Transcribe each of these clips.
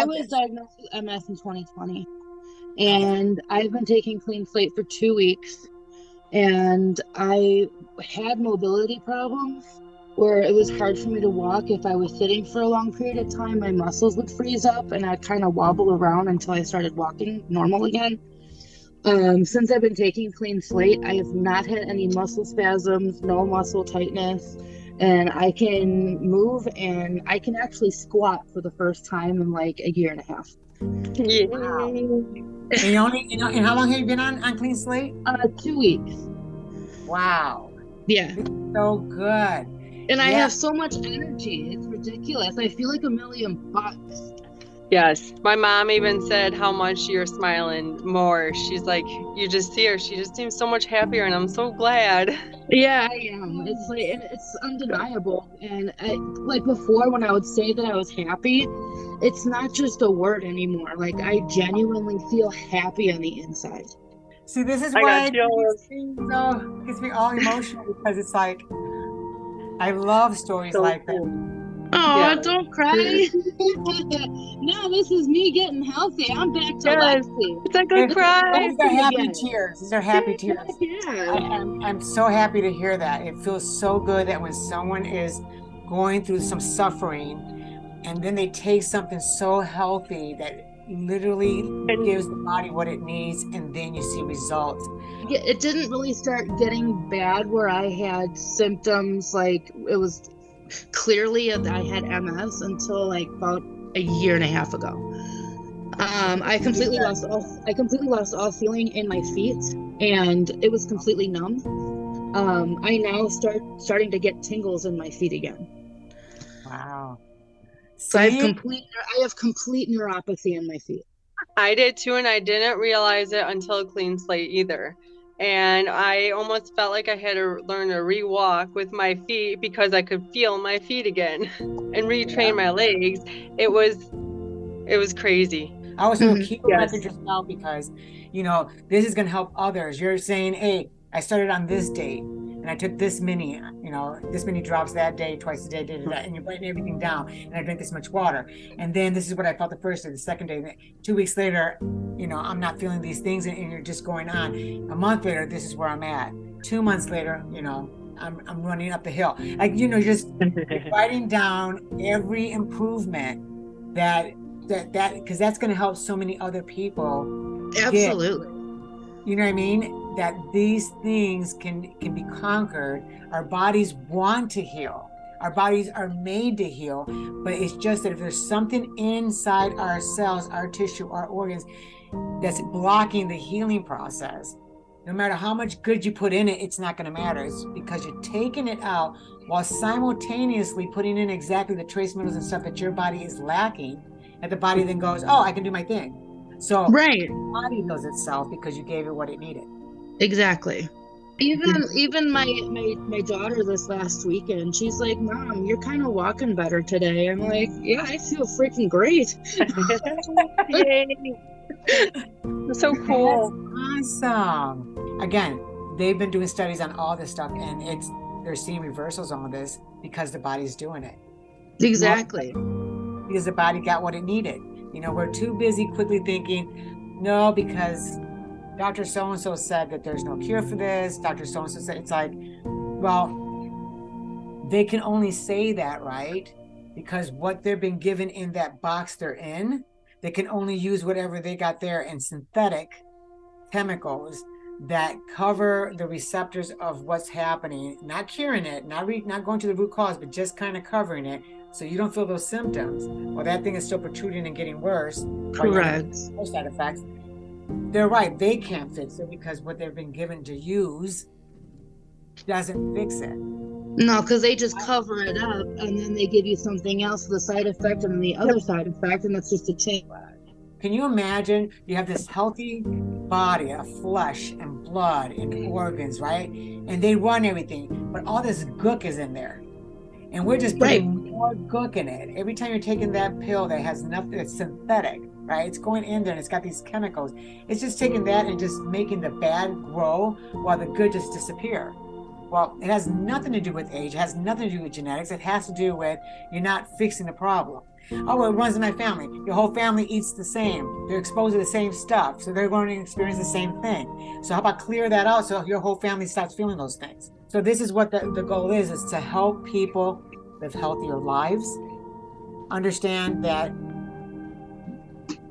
I love was this. diagnosed with MS in 2020, and I've been taking Clean Slate for 2 weeks, and I had mobility problems where it was hard for me to walk. If I was sitting for a long period of time, my muscles would freeze up and I'd kind of wobble around until I started walking normal again. Since I've been taking Clean Slate, I have not had any muscle spasms, no muscle tightness, and I can move and I can actually squat for the first time in like a year and a half. Wow. Yay. And and how long have you been on Clean Slate? 2 weeks. Wow. Yeah. This is so good. And I Yeah. have so much energy. It's ridiculous. I feel like $1,000,000. Yes. My mom even said how much you're smiling more. She's like, you just see her. She just seems so much happier, and I'm so glad. Yeah, I am. It's like, and it's undeniable. And like before, when I would say that I was happy, it's not just a word anymore. Like I genuinely feel happy on the inside. See, this is I why got chills. it gets me all emotional because it's like I love stories So like that. cool. Oh, Yeah. don't cry. No, this is me getting healthy. I'm back to Yes. Lexi. It's a good cry. These are happy Again. tears. These are happy tears. Yeah. I'm so happy to hear that. It feels so good that when someone is going through some suffering and then they take something so healthy that literally gives the body what it needs, and then you see results. It didn't really start getting bad where I had symptoms like it was clearly I had MS until like about a year and a half ago. I completely lost all feeling in my feet, and it was completely numb. I now starting to get tingles in my feet again. Wow. So I See? have complete neuropathy in my feet. I did too, and I didn't realize it until Clean Slate either. And I almost felt like I had to learn to re-walk with my feet because I could feel my feet again and retrain my legs. It was crazy. I was so keep Yes. record yourself because, this is going to help others. You're saying, hey, I started on this date and I took this many drops that day, twice a day, and you're writing everything down. And I drank this much water. And then this is what I felt the first day, the second day. 2 weeks later, I'm not feeling these things, and you're just going on. A month later, this is where I'm at. 2 months later, I'm running up the hill. Like, just writing down every improvement that because that's going to help so many other people. Absolutely. You know what I mean? That these things can be conquered. Our bodies want to heal. Our bodies are made to heal, but it's just that if there's something inside our cells, our tissue, our organs that's blocking the healing process, no matter how much good you put in it, it's not going to matter. It's because you're taking it out while simultaneously putting in exactly the trace minerals and stuff that your body is lacking, and the body then goes, oh, I can do my thing. So right. The body heals itself because you gave it what it needed. Exactly. Even my daughter this last weekend, she's like, Mom, you're kind of walking better today. I'm like, yeah, I feel freaking great. Yay. So cool. That's awesome. Again, they've been doing studies on all this stuff, and they're seeing reversals on this because the body's doing it. Exactly. Because the body got what it needed. We're too busy quickly thinking, no, because Dr. So-and-so said that there's no cure for this. Dr. So-and-so said, it's like, well, they can only say that, right? Because what they've been given in that box they're in, they can only use whatever they got there in synthetic chemicals that cover the receptors of what's happening, not curing it, not going to the root cause, but just kind of covering it so you don't feel those symptoms. Well, that thing is still protruding and getting worse. Correct. Side effects. They're right. They can't fix it because what they've been given to use doesn't fix it. No, because they just cover it up and then they give you something else, the side effect and the other side effect, and that's just a change. Can you imagine you have this healthy body of flesh and blood and organs, right? And they run everything, but all this gook is in there. And we're just putting more gook in it. Every time you're taking that pill that has nothing, that's synthetic, right? It's going in there and it's got these chemicals. It's just taking that and just making the bad grow while the good just disappear. Well, it has nothing to do with age. It has nothing to do with genetics. It has to do with you're not fixing the problem. Oh, well, it runs in my family. Your whole family eats the same. They're exposed to the same stuff. So they're going to experience the same thing. So how about clear that out so your whole family starts feeling those things? So this is what the goal is to help people live healthier lives. Understand that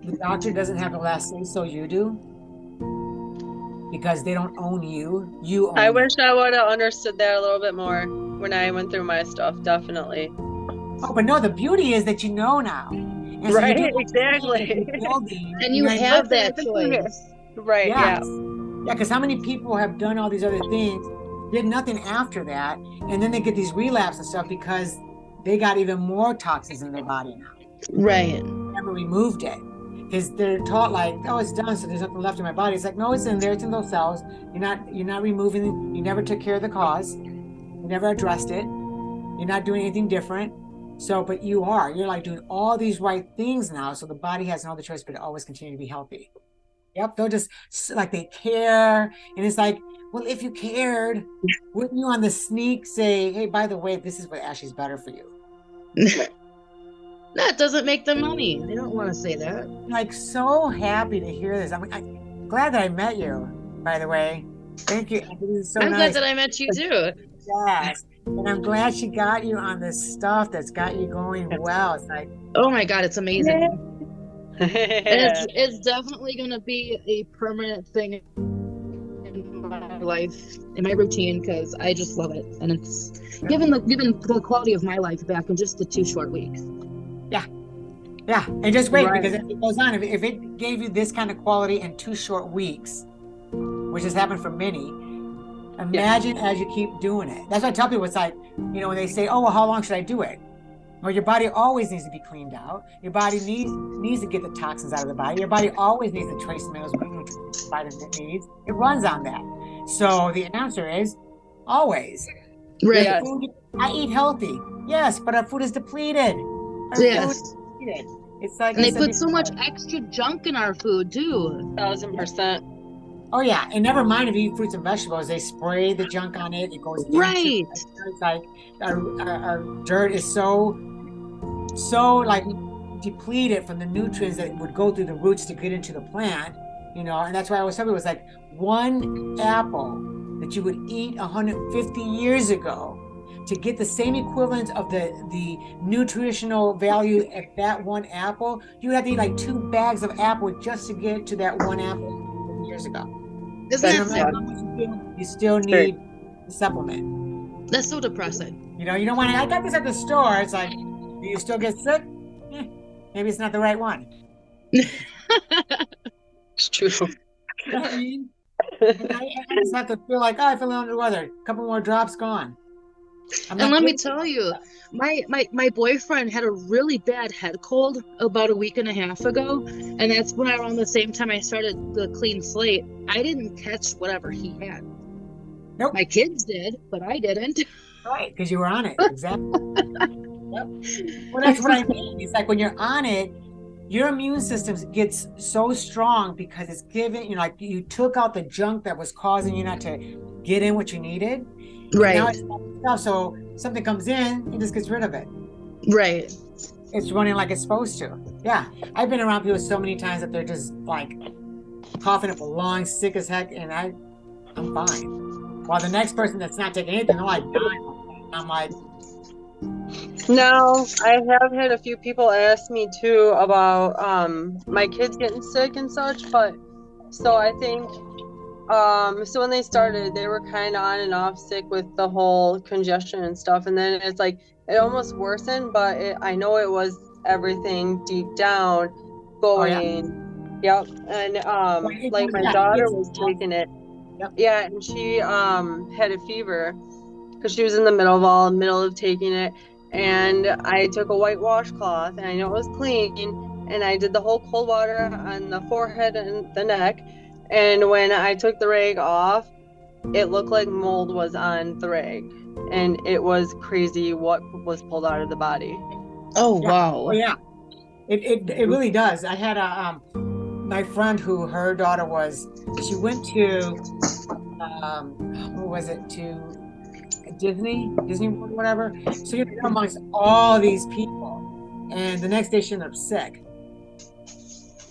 the doctor doesn't have the last say, so you do. Because they don't own you. You own I wish you. I would have understood that a little bit more when I went through my stuff, definitely. Oh, but no, the beauty is that you know now. And so Right, you're doing exactly. building, And you have that Listen, choice. Right, yes. yeah. Yeah, because how many people have done all these other things, did nothing after that, and then they get these relapse and stuff because they got even more toxins in their body now. Right. Never removed it. Because they're taught like, oh, it's done, so there's nothing left in my body. It's like, no, it's in there, it's in those cells. You're not removing it, you never took care of the cause, you never addressed it, you're not doing anything different. So, but you're like doing all these right things now. So the body has no other choice but to always continue to be healthy. Yep. They'll just like they care. And it's like, well, if you cared, wouldn't you on the sneak say, hey, by the way, this is what actually is better for you? That doesn't make them money. They don't want to say that. I'm like so happy to hear this. I'm glad that I met you, by the way. Thank you. This is so I'm nice. glad that I met you too. Yes. And I'm glad she got you on this stuff that's got you going well. It's like, oh my God, it's amazing. Yeah. It's definitely going to be a permanent thing in my life, in my routine, because I just love it. And it's given the quality of my life back in just the 2 short weeks. yeah. And just wait, Right. because it goes on. If it gave you this kind of quality in 2 short weeks, which has happened for many, imagine as you keep doing it. That's what I tell people. It's like, when they say, oh, well, how long should I do it? Well, your body always needs to be cleaned out. Your body needs to get the toxins out of the body. Your body always needs the trace minerals, vitamins it needs. It runs on that. So the answer is always. Right. Yes. I eat healthy. Yes, but our food is depleted. Yes. It's like, and they put so much extra junk in our food too. 1000%. Oh yeah, and never mind if you eat fruits and vegetables, they spray the junk on it. It goes right. It's like our dirt is so like depleted from the nutrients that would go through the roots to get into the plant, and that's why I always tell people, it's like one apple that you would eat 150 years ago to get the same equivalent of the nutritional value of that one apple, you would have to eat like 2 bags of apple just to get to that one apple years ago. Isn't no matter how much you do, you still need the supplement. That's so depressing. You don't want to, I got this at the store. It's like, do you still get sick? Maybe it's not the right one. It's true. You know what I mean? I just have to feel like, I feel under the weather. A couple more drops, gone. And let me tell you, my boyfriend had a really bad head cold about a week and a half ago, and that's when around the same time I started the Clean Slate. I didn't catch whatever he had. Nope. My kids did, but I didn't. Right, because you were on it. Exactly. Yep. Well, that's what I mean. It's like when you're on it, your immune system gets so strong because it's given, like you took out the junk that was causing you not to get in what you needed. Right. Now it's stuff, so something comes in, it just gets rid of it. Right. It's running like it's supposed to. Yeah. I've been around people so many times that they're just like coughing up a lung, sick as heck, and I'm fine. While the next person that's not taking anything, they're like dying. I'm like, no, I have had a few people ask me too about my kids getting sick and such, but so I think so when they started, they were kind of on and off sick with the whole congestion and stuff, and then it's like it almost worsened, but I know it was everything deep down going. Yep. And like my daughter was taking it. Yep. Yeah, and she had a fever because she was in the middle of taking it, and I took a white washcloth, and I know it was clean, and I did the whole cold water on the forehead and the neck, and when I took the rag off, it looked like mold was on the rag, and it was crazy what was pulled out of the body. Oh, wow. Oh, yeah. It really does. I had my friend who her daughter she went to who was it, to Disney World, whatever. So you're amongst all these people, And the next day she ended up sick.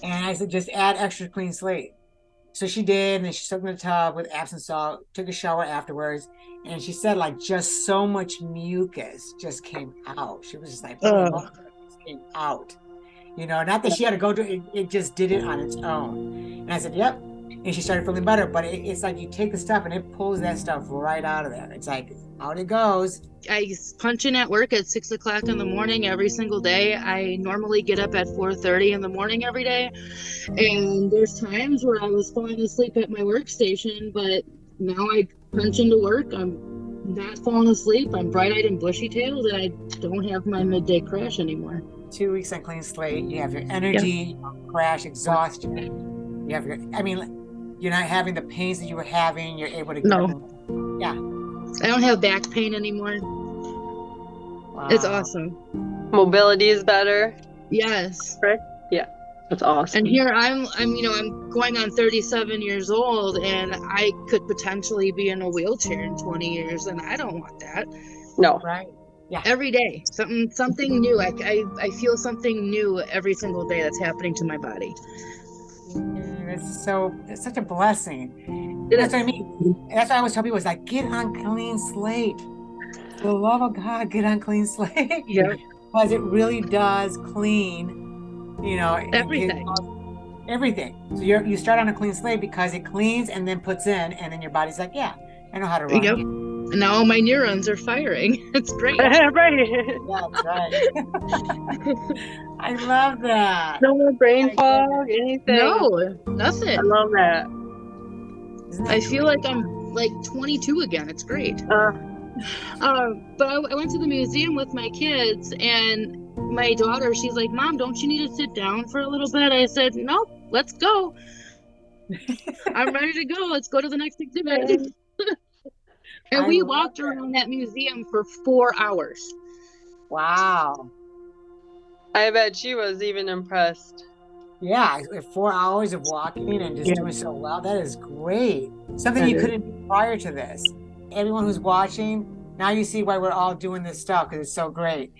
And I said, just add extra Clean Slate. So she did, and then she soaked in the tub with Epsom salt, took a shower afterwards, and she said like just so much mucus just came out. She was just like, holy moly, it just came out. You know, not that she had to go to it, it just did it on its own. And I said, yep. And she started feeling better, but it's like you take the stuff and it pulls that stuff right out of there. It's like, out it goes. I punch in at work at 6 o'clock in the morning every single day. I normally get up at 4:30 in the morning every day. And there's times where I was falling asleep at my workstation, but now I punch into work. I'm not falling asleep. I'm bright-eyed and bushy-tailed, and I don't have my midday crash anymore. 2 weeks on Clean Slate, you have your energy, you don't crash, exhaustion. You have your, I mean, you're not having the pains that you were having. You're able to get up. Yeah. I don't have back pain anymore. Wow. It's awesome. Mobility is better. Yes. Right? Yeah. That's awesome. And here I'm going on 37 years old, and I could potentially be in a wheelchair in 20 years, and I don't want that. No. Right. Yeah. Every day, something new. I feel something new every single day that's happening to my body. It's such a blessing. That's what I mean. That's why I always tell people, it's like, get on Clean Slate. For the love of God, get on Clean Slate. Yeah. Because it really does clean, everything. Everything. So you start on a Clean Slate because it cleans and then puts in, and then your body's like, yeah, I know how to run. Yep. And now all my neurons are firing. It's great. Right. That's right. I love that. No more brain fog, anything. No, nothing. I love that. I feel like I'm like 22 again. It's great. But I went to the museum with my kids, and my daughter, she's like, Mom, don't you need to sit down for a little bit? I said, nope, let's go. I'm ready to go. Let's go to the next exhibit. And we walked around that museum for 4 hours. Wow. I bet she was even impressed. Yeah, 4 hours of walking and just doing so well. That is great. Something you couldn't do prior to this. Everyone who's watching, now you see why we're all doing this stuff, because it's so great.